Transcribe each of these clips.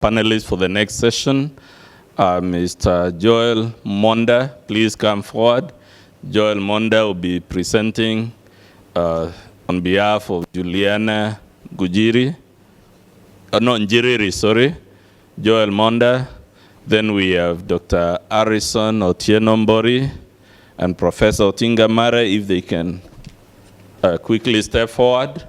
panelists for the next session. Mr. Joel Monda, please come forward. Joel Monda will be presenting on behalf of Juliana Gujiri. Njiriri, sorry. Joel Monda. Then we have Dr. Harrison Otieno-Mbori and Professor Otinga Mare, if they can quickly step forward.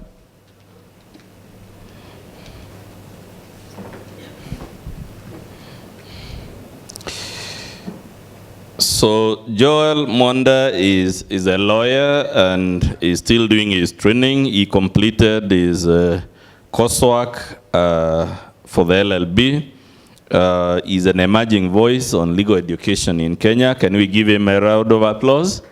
So Joel Monda is a lawyer and is still doing his training. He completed his coursework for the LLB. He's an emerging voice on legal education in Kenya. Can we give him a round of applause?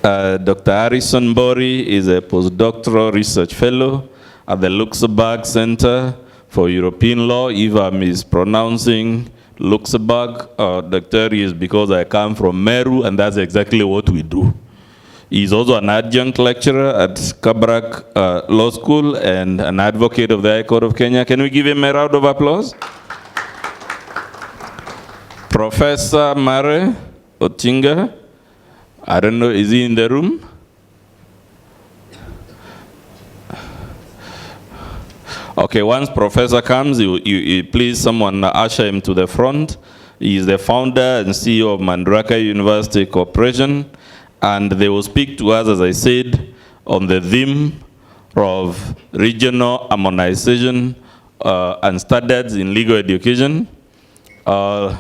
Dr. Harrison Mbori is a postdoctoral research fellow at the Luxembourg Center for European Law. If I'm mispronouncing Luxembourg, Dr. is because I come from Meru, and that's exactly what we do. He's also an adjunct lecturer at Kabarak Law School and an advocate of the High Court of Kenya. Can we give him a round of applause? Professor Mare Otinga, I don't know, is he in the room? Okay, once Professor comes, you please someone usher him to the front. He is the founder and CEO of Madaraka University Corporation, and they will speak to us, as I said, on the theme of regional harmonization and standards in legal education. Dr.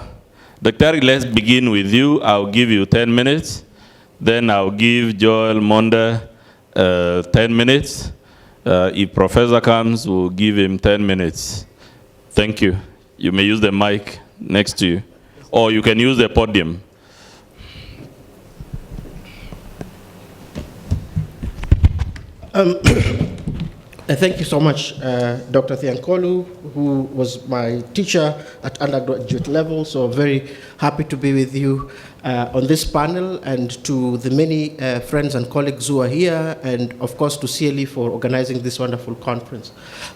Let's begin with you. I'll give you 10 minutes. Then I'll give Joel Monda 10 minutes. If Professor comes, we'll give him 10 minutes. Thank you. You may use the mic next to you, or you can use the podium. Thank you so much, Dr. Thiankolu, who was my teacher at undergraduate level. So very happy to be with you on this panel, and to the many friends and colleagues who are here, and of course to CLE for organizing this wonderful conference.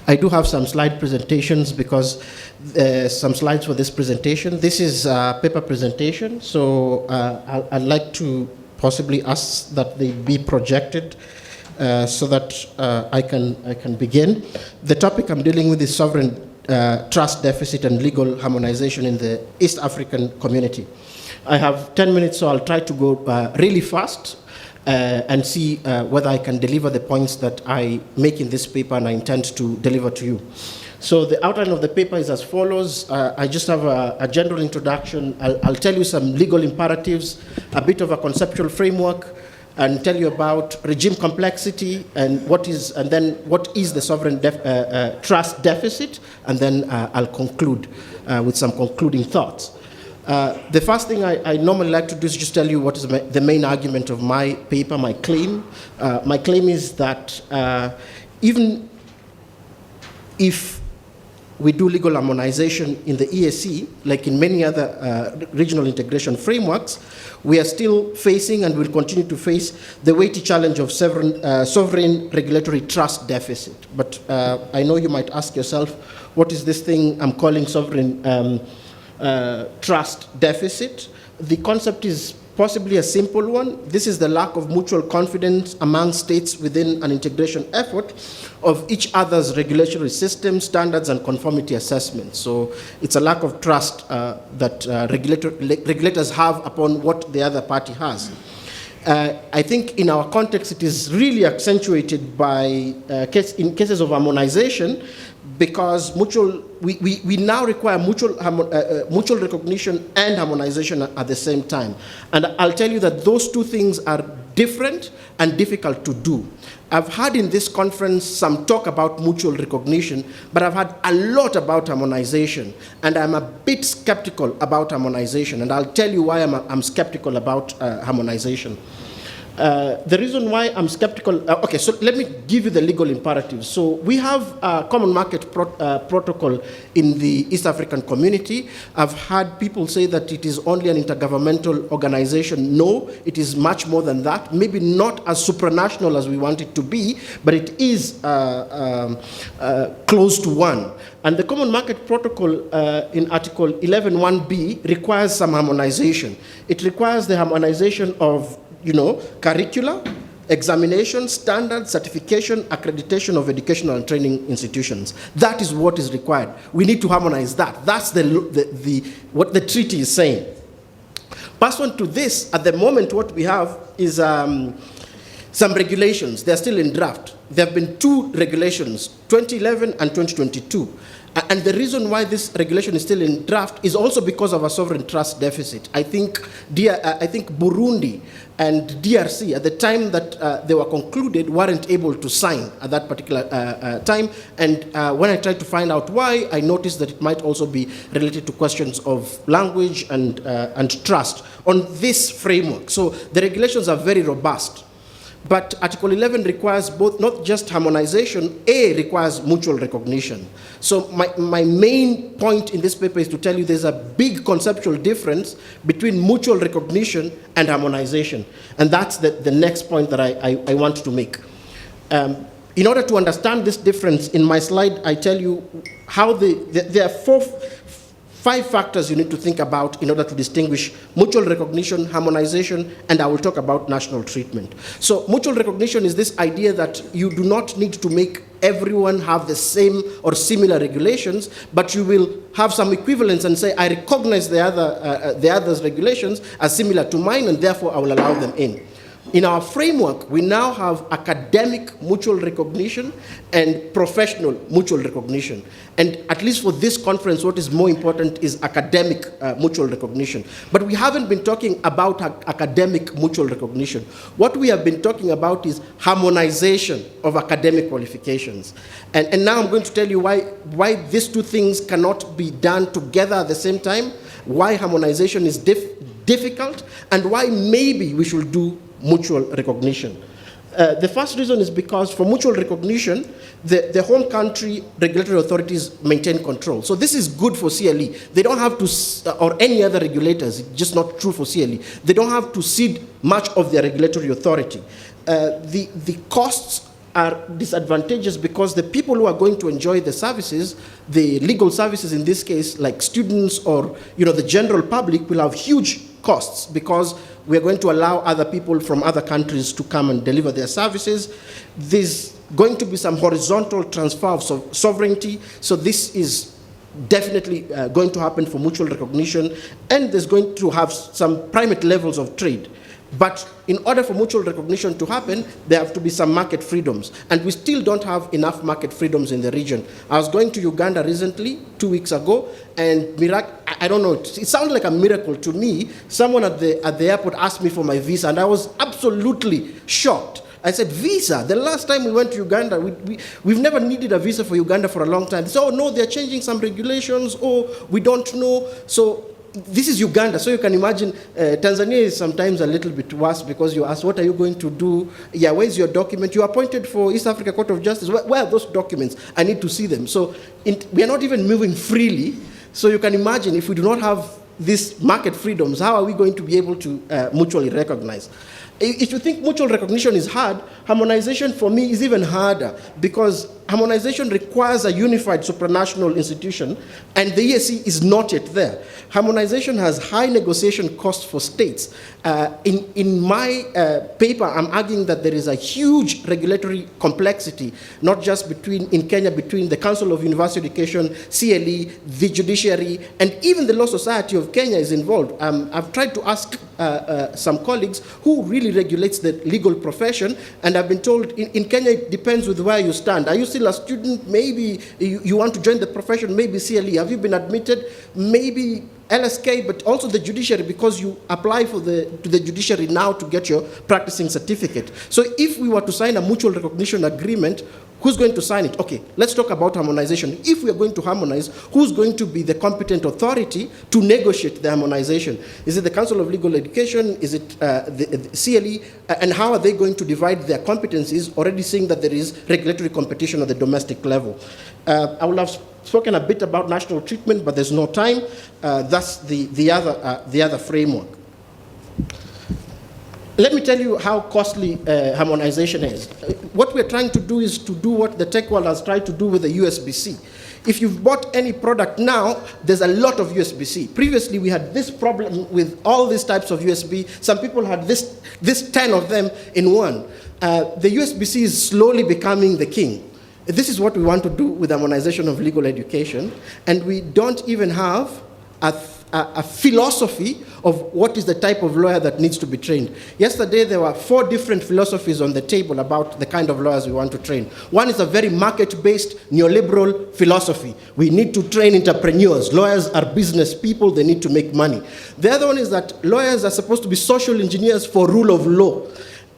I do have some slide presentations because some slides for this presentation. This is a paper presentation, so I'd like to possibly ask that they be projected so that I can begin. The topic I'm dealing with is sovereign trust deficit and legal harmonization in the East African community. I have 10 minutes, so I'll try to go really fast and see whether I can deliver the points that I make in this paper and I intend to deliver to you. So the outline of the paper is as follows. I just have a general introduction. I'll tell you some legal imperatives, a bit of a conceptual framework, and tell you about regime complexity and then what is the sovereign trust deficit, and then I'll conclude with some concluding thoughts. The first thing I normally like to do is just tell you what is the main argument of my paper, my claim. My claim is that even if we do legal harmonization in the EAC, like in many other regional integration frameworks, we are still facing and will continue to face the weighty challenge of sovereign regulatory trust deficit. But I know you might ask yourself, what is this thing I'm calling sovereign trust deficit? The concept is possibly a simple one. This is the lack of mutual confidence among states within an integration effort of each other's regulatory system, standards, and conformity assessments. So it's a lack of trust that regulators have upon what the other party has. I think in our context, it is really accentuated by in cases of harmonization, because we now require mutual recognition and harmonization at the same time. And I'll tell you that those two things are different and difficult to do. I've had in this conference some talk about mutual recognition, but I've had a lot about harmonization, and I'm a bit skeptical about harmonization, and I'll tell you why I'm skeptical about harmonization. The reason why I'm skeptical, okay, so let me give you the legal imperatives. So we have a common market protocol in the East African community. I've had people say that it is only an intergovernmental organization. No, it is much more than that. Maybe not as supranational as we want it to be, but it is close to one. And the Common Market Protocol in Article 11.1b requires some harmonization. It requires the harmonization of, curricula, examination, standards, certification, accreditation of educational and training institutions. That is what is required. We need to harmonize that. That's what the treaty is saying. Pursuant to this, at the moment, what we have is some regulations. They're still in draft. There have been 2 regulations, 2011 and 2022. And the reason why this regulation is still in draft is also because of a sovereign trust deficit. I think Burundi and DRC, at the time that they were concluded, weren't able to sign at that particular time. And when I tried to find out why, I noticed that it might also be related to questions of language and trust on this framework. So the regulations are very robust. But Article 11 requires both, not just harmonization, requires mutual recognition. So my main point in this paper is to tell you there's a big conceptual difference between mutual recognition and harmonization. And that's the next point that I want to make. In order to understand this difference, in my slide, I tell you how there are 5 factors you need to think about in order to distinguish mutual recognition, harmonization, and I will talk about national treatment. So mutual recognition is this idea that you do not need to make everyone have the same or similar regulations, but you will have some equivalence and say, I recognize the other's regulations as similar to mine, and therefore I will allow them in. In our framework, we now have academic mutual recognition and professional mutual recognition. And at least for this conference, what is more important is academic mutual recognition. But we haven't been talking about academic mutual recognition. What we have been talking about is harmonization of academic qualifications. And now I'm going to tell you why these 2 things cannot be done together at the same time, why harmonization is difficult, and why maybe we should do mutual recognition. The first reason is because for mutual recognition, the home country regulatory authorities maintain control. So this is good for CLE. They don't have to, or any other regulators, it's just not true for CLE. They don't have to cede much of their regulatory authority. The costs are disadvantageous because the people who are going to enjoy the services, the legal services in this case, like students or the general public, will have huge costs because we are going to allow other people from other countries to come and deliver their services. There's going to be some horizontal transfer of sovereignty, so this is definitely going to happen for mutual recognition, and there's going to have some primate levels of trade. But in order for mutual recognition to happen, there have to be some market freedoms. And we still don't have enough market freedoms in the region. I was going to Uganda recently, 2 weeks ago, and I don't know, it sounded like a miracle to me. Someone at the airport asked me for my visa, and I was absolutely shocked. I said, visa? The last time we went to Uganda, we've never needed a visa for Uganda for a long time. They said, oh no, they're changing some regulations, we don't know. So this is Uganda, so you can imagine Tanzania is sometimes a little bit worse because you ask, what are you going to do? Yeah, where's your document? You are appointed for East Africa Court of Justice. Where are those documents? I need to see them. So we are not even moving freely. So you can imagine if we do not have these market freedoms, how are we going to be able to mutually recognize? If you think mutual recognition is hard, harmonization for me is even harder because harmonization requires a unified supranational institution, and the EAC is not yet there. Harmonization has high negotiation costs for states. In my paper, I'm arguing that there is a huge regulatory complexity, not just in Kenya, between the Council of University Education, CLE, the judiciary, and even the Law Society of Kenya is involved. I've tried to ask some colleagues who really regulates the legal profession, and I've been told in Kenya it depends with where you stand. Are you still a student? Maybe you want to join the profession, maybe CLE. Have you been admitted? Maybe LSK, but also the judiciary, because you apply to the judiciary now to get your practicing certificate. So if we were to sign a mutual recognition agreement, who's going to sign it? Okay, let's talk about harmonization. If we are going to harmonize, who's going to be the competent authority to negotiate the harmonization? Is it the Council of Legal Education? Is it the CLE? And how are they going to divide their competencies, already seeing that there is regulatory competition at the domestic level? I will have spoken a bit about national treatment, but there's no time. That's the other framework. Let me tell you how costly harmonization is. What we're trying to do is to do what the tech world has tried to do with the USB-C. If you've bought any product now, there's a lot of USB-C. Previously, we had this problem with all these types of USB. Some people had this 10 of them in one. The USB-C is slowly becoming the king. This is what we want to do with harmonization of legal education, and we don't even have a philosophy of what is the type of lawyer that needs to be trained. Yesterday, there were 4 different philosophies on the table about the kind of lawyers we want to train. One is a very market-based neoliberal philosophy. We need to train entrepreneurs. Lawyers are business people. They need to make money. The other one is that lawyers are supposed to be social engineers for rule of law.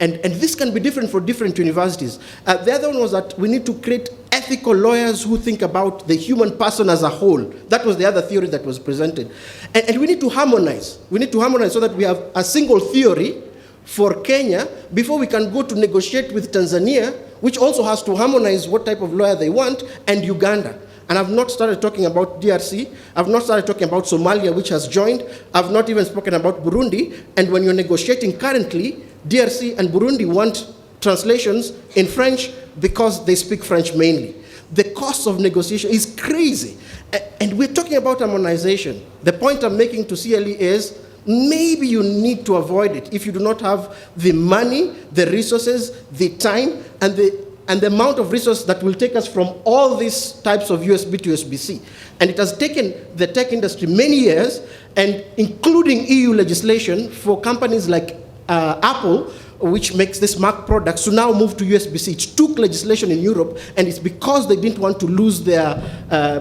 And this can be different for different universities. The other one was that we need to create ethical lawyers who think about the human person as a whole. That was the other theory that was presented. And we need to harmonize. We need to harmonize so that we have a single theory for Kenya before we can go to negotiate with Tanzania, which also has to harmonize what type of lawyer they want, and Uganda. And I've not started talking about DRC. I've not started talking about Somalia, which has joined. I've not even spoken about Burundi. And when you're negotiating currently, DRC and Burundi want translations in French because they speak French mainly. The cost of negotiation is crazy. And we're talking about harmonization. The point I'm making to CLE is maybe you need to avoid it if you do not have the money, the resources, the time, and the amount of resources that will take us from all these types of USB to USB-C. And it has taken the tech industry many years, and including EU legislation for companies like Apple, which makes this Mac products, to now move to USB-C. It took legislation in Europe, and it's because they didn't want to lose their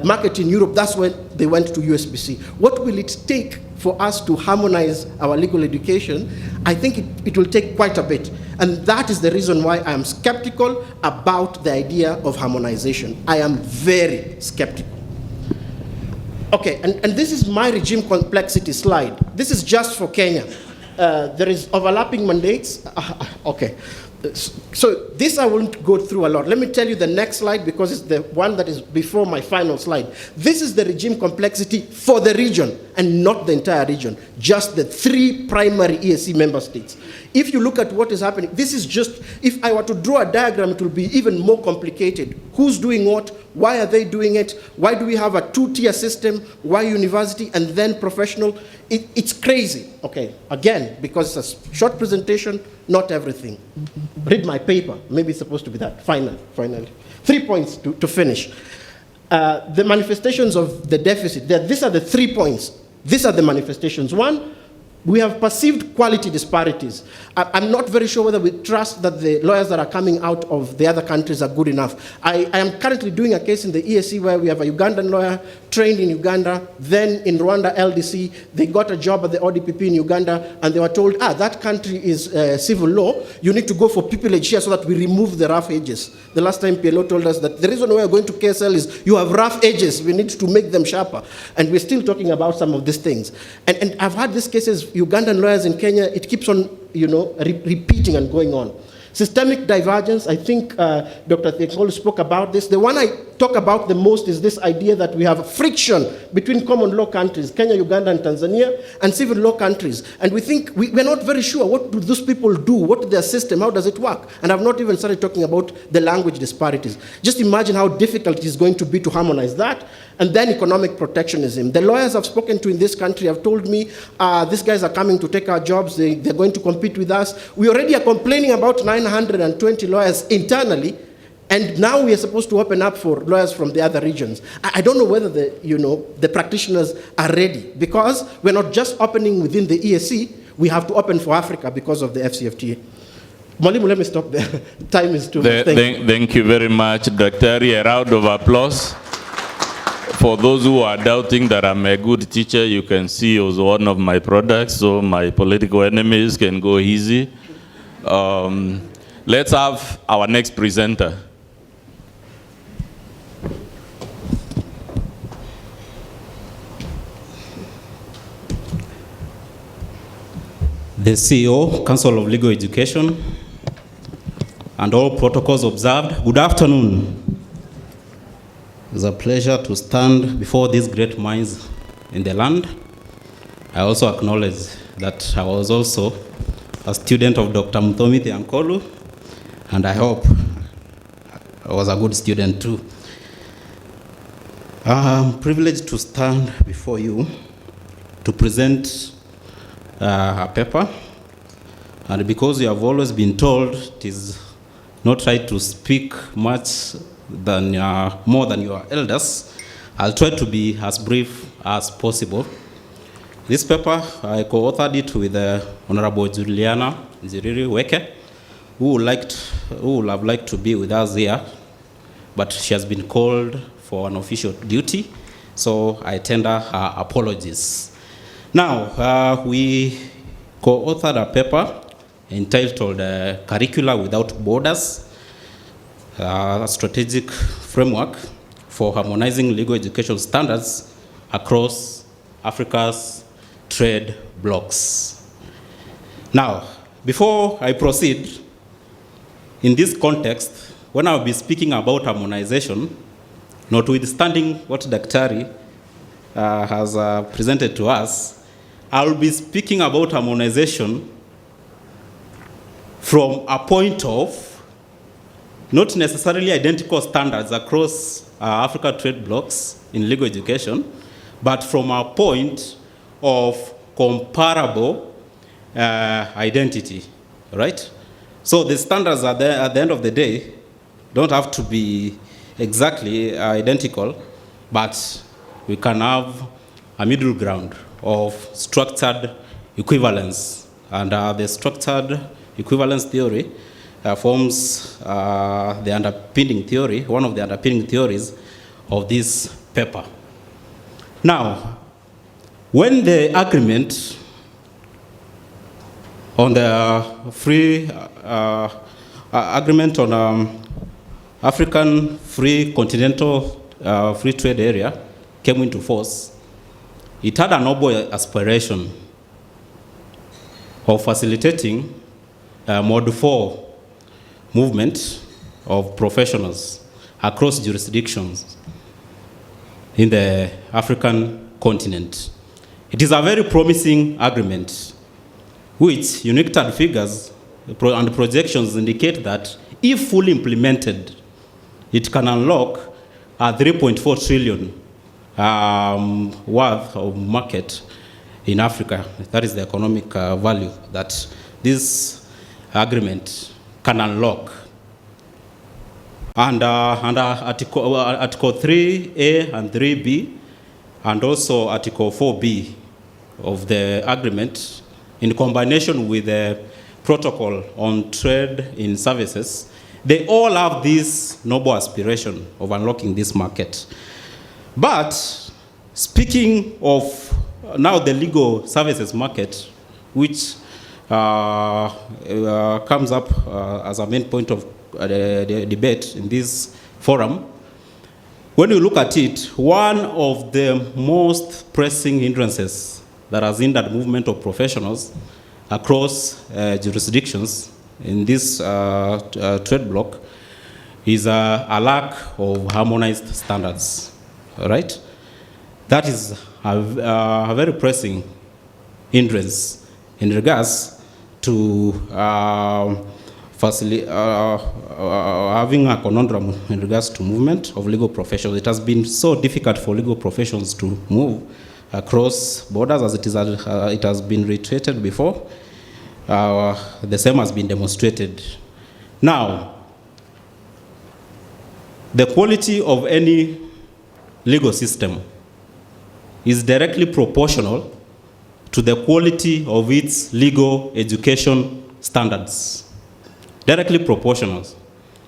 market in Europe, that's when they went to USB-C. What will it take for us to harmonize our legal education? I think it will take quite a bit. And that is the reason why I am skeptical about the idea of harmonization. I am very skeptical. Okay, and this is my regime complexity slide. This is just for Kenya. There is overlapping mandates. Okay. So this I won't go through a lot. Let me tell you the next slide because it's the one that is before my final slide. This is the regime complexity for the region and not the entire region, just the 3 primary EAC member states. If you look at what is happening, this is just, if I were to draw a diagram, it will be even more complicated. Who's doing what? Why are they doing it? Why do we have a 2-tier system? Why university and then professional? It's crazy. Okay, again, because it's a short presentation, not everything. Read my paper. Maybe it's supposed to be that. Finally. 3 points to finish. The manifestations of the deficit. These are the 3 points. These are the manifestations. 1, we have perceived quality disparities. I'm not very sure whether we trust that the lawyers that are coming out of the other countries are good enough. I am currently doing a case in the EAC where we have a Ugandan lawyer trained in Uganda, then in Rwanda LDC. They got a job at the ODPP in Uganda, and they were told, that country is civil law. You need to go for pupillage here so that we remove the rough edges. The last time PLO told us that the reason why we're going to KSL is you have rough edges. We need to make them sharper. And we're still talking about some of these things. And I've had these cases, Ugandan lawyers in Kenya, it keeps on, repeating and going on. Systemic divergence, I think Dr. Thiekolo spoke about this. The one I talk about the most is this idea that we have friction between common law countries, Kenya, Uganda, and Tanzania, and civil law countries. And we think, we're not very sure, what do those people do? What is their system? How does it work? And I've not even started talking about the language disparities. Just imagine how difficult it is going to be to harmonize that. And then economic protectionism. The lawyers I've spoken to in this country have told me, these guys are coming to take our jobs, they're going to compete with us. We already are complaining about 920 lawyers internally, and now we are supposed to open up for lawyers from the other regions. I don't know whether the practitioners are ready, because we're not just opening within the EAC, we have to open for Africa because of the FCFTA. Mwalimu, let me stop there. Time is too much. Thank you very much, Dr. A round of applause For those who are doubting that I'm a good teacher, you can see it was one of my products, so my political enemies can go easy. Let's have our next presenter. The CEO, Council of Legal Education, and all protocols observed, good afternoon. It's a pleasure to stand before these great minds in the land. I also acknowledge that I was also a student of Dr. Muthomi Thiankolu, and I hope I was a good student too. I'm privileged to stand before you to present a paper, and because you have always been told it is not right to speak much than more than your elders, I'll try to be as brief as possible. This paper, I co-authored it with Honorable Juliana Nziriri Weke, who would have liked to be with us here, but she has been called for an official duty, so I tender her apologies. Now, we co-authored a paper entitled Curricula Without Borders, a strategic framework for harmonizing legal education standards across Africa's trade blocs. Now, before I proceed, in this context, when I'll be speaking about harmonization, notwithstanding what Daktari has presented to us, I will be speaking about harmonization from a point of not necessarily identical standards across Africa trade blocs in legal education, but from a point of comparable identity, right? So the standards at the end of the day don't have to be exactly identical, but we can have a middle ground of structured equivalence. And the structured equivalence theory forms the underpinning theory, one of the underpinning theories of this paper. Now, when the agreement on the free agreement on African free continental free trade area came into force, it had a noble aspiration of facilitating Mode 4 movement of professionals across jurisdictions in the African continent. It is a very promising agreement, which UNICTAD figures and projections indicate that if fully implemented, it can unlock a 3.4 trillion worth of market in Africa. That is the economic value that this agreement can unlock. And under Article 3A and 3B, and also Article 4B of the agreement, in combination with the Protocol on Trade in Services, they all have this noble aspiration of unlocking this market. But speaking of now the legal services market, which comes up as a main point of the debate in this forum, when you look at it, one of the most pressing hindrances that has hindered movement of professionals across jurisdictions in this trade bloc is a lack of harmonized standards, right? That is a very pressing hindrance in regards to having a conundrum in regards to movement of legal professions. It has been so difficult for legal professions to move across borders, as it has been reiterated before. The same has been demonstrated. Now, the quality of any legal system is directly proportional to the quality of its legal education standards. Directly proportional.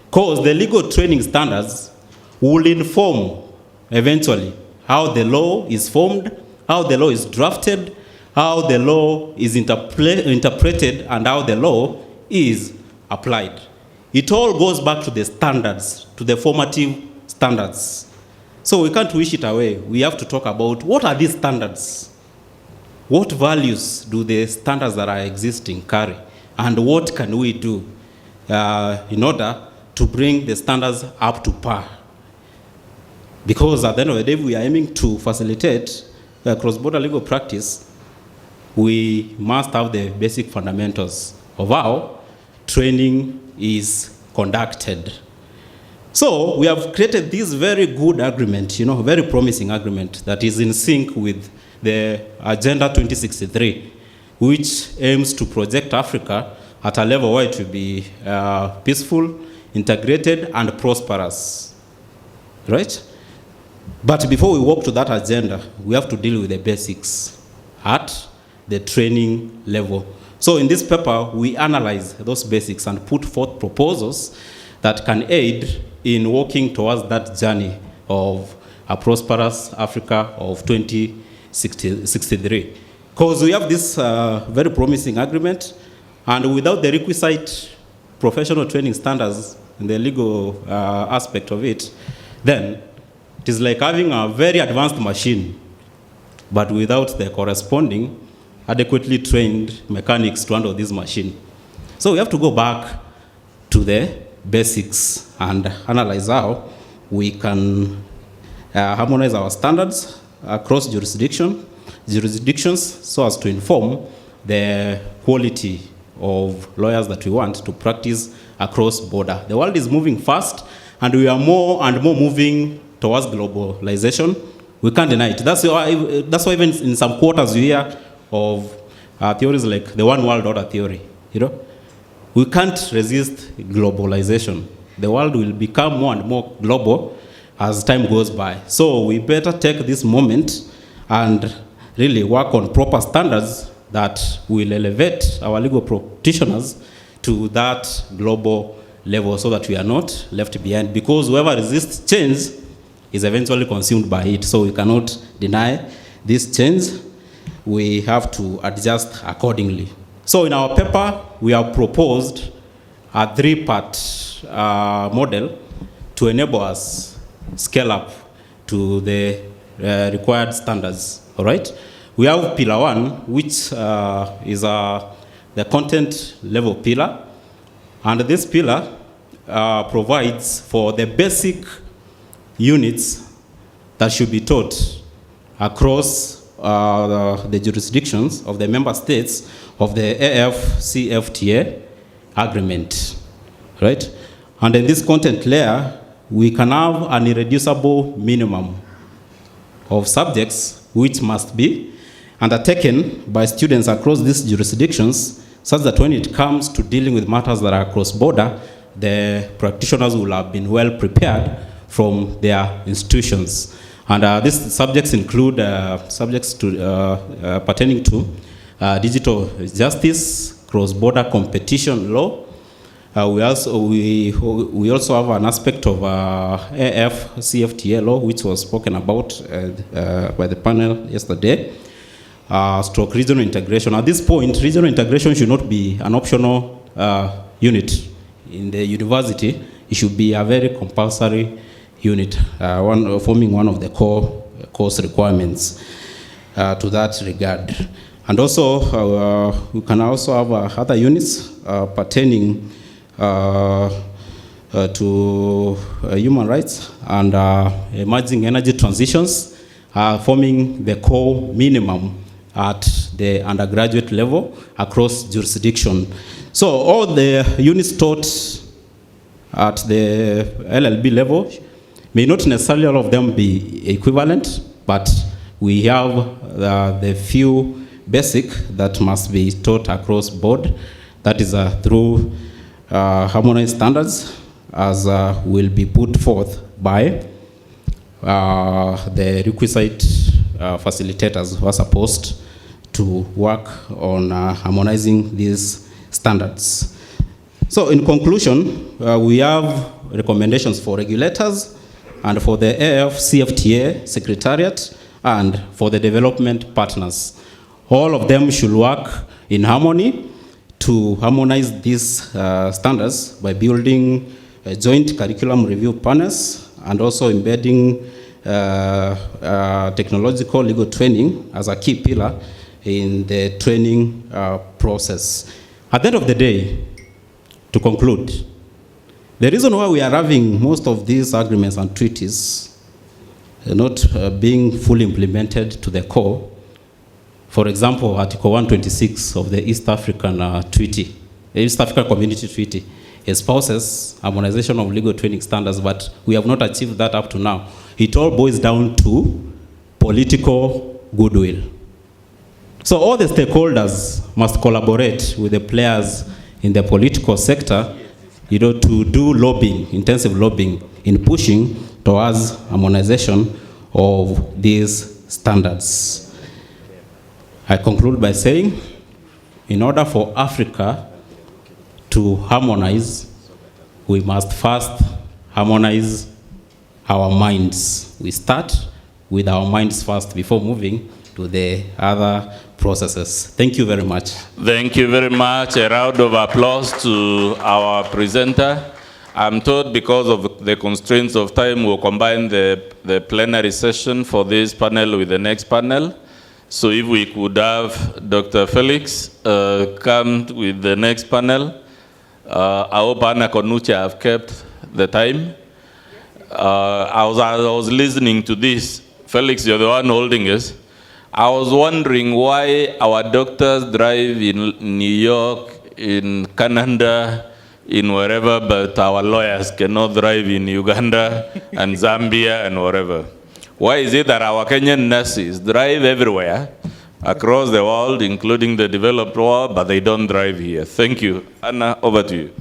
Because the legal training standards will inform, eventually, how the law is formed, how the law is drafted, how the law is interpreted, and how the law is applied. It all goes back to the standards, to the formative standards. So we can't wish it away. We have to talk about what are these standards? What values do the standards that are existing carry? And what can we do in order to bring the standards up to par? Because at the end of the day, we are aiming to facilitate cross-border legal practice. We must have the basic fundamentals of how training is conducted. So we have created this very good agreement, very promising agreement that is in sync with the Agenda 2063, which aims to project Africa at a level where it will be peaceful, integrated, and prosperous, right? But before we walk to that agenda, we have to deal with the basics at the training level. So in this paper, we analyze those basics and put forth proposals that can aid in working towards that journey of a prosperous Africa of 2063. Because we have this very promising agreement, and without the requisite professional training standards in the legal aspect of it, then it is like having a very advanced machine, but without the corresponding adequately trained mechanics to handle this machine. So we have to go back to the basics and analyze how we can harmonize our standards across jurisdictions so as to inform the quality of lawyers that we want to practice across border. The world is moving fast, and we are more and more moving towards globalization. We can't deny it. That's why even in some quarters you hear of theories like the one world order theory. We can't resist globalization. The world will become more and more global as time goes by. So we better take this moment and really work on proper standards that will elevate our legal practitioners to that global level so that we are not left behind. Because whoever resists change is eventually consumed by it. So we cannot deny this change. We have to adjust accordingly. So in our paper, we have proposed a 3-part model to enable us scale up to the required standards. All right? We have pillar 1, which is the content level pillar. And this pillar provides for the basic units that should be taught across the jurisdictions of the member states of the AFCFTA agreement, right? And in this content layer, we can have an irreducible minimum of subjects which must be undertaken by students across these jurisdictions, such that when it comes to dealing with matters that are cross-border, the practitioners will have been well prepared from their institutions. And these subjects include subjects pertaining to digital justice, cross-border competition law. We also have an aspect of AFCFTA law, which was spoken about by the panel yesterday, stroke regional integration. At this point, regional integration should not be an optional unit in the university. It should be a very compulsory unit, forming one of the core course requirements to that regard. And also, we can also have other units pertaining to human rights and emerging energy transitions, forming the core minimum at the undergraduate level across jurisdiction. So all the units taught at the LLB level may not necessarily all of them be equivalent, but we have the few basic that must be taught across board. That is through harmonized standards, as will be put forth by the requisite facilitators who are supposed to work on harmonizing these standards. So in conclusion, we have recommendations for regulators and for the AF-CFTA Secretariat, and for the development partners. All of them should work in harmony to harmonize these standards by building joint curriculum review panels and also embedding technological legal training as a key pillar in the training process. At the end of the day, to conclude, the reason why we are having most of these agreements and treaties not being fully implemented to the core, for example, Article 126 of the East African Treaty, the East African Community Treaty, espouses harmonization of legal training standards, but we have not achieved that up to now. It all boils down to political goodwill. So all the stakeholders must collaborate with the players in the political sector, to do lobbying, intensive lobbying, in pushing towards harmonization of these standards. I conclude by saying, in order for Africa to harmonize, we must first harmonize our minds. We start with our minds first before moving to the other processes. Thank you very much. Thank you very much. A round of applause to our presenter. I'm told because of the constraints of time, we'll combine the plenary session for this panel with the next panel. So if we could have Dr. Felix come with the next panel. I hope Anna Konucha have kept the time. I was listening to this. Felix, you're the one holding us. I was wondering why our doctors drive in New York, in Canada, in wherever, but our lawyers cannot drive in Uganda and Zambia and wherever. Why is it that our Kenyan nurses drive everywhere across the world, including the developed world, but they don't drive here? Thank you. Anna, over to you.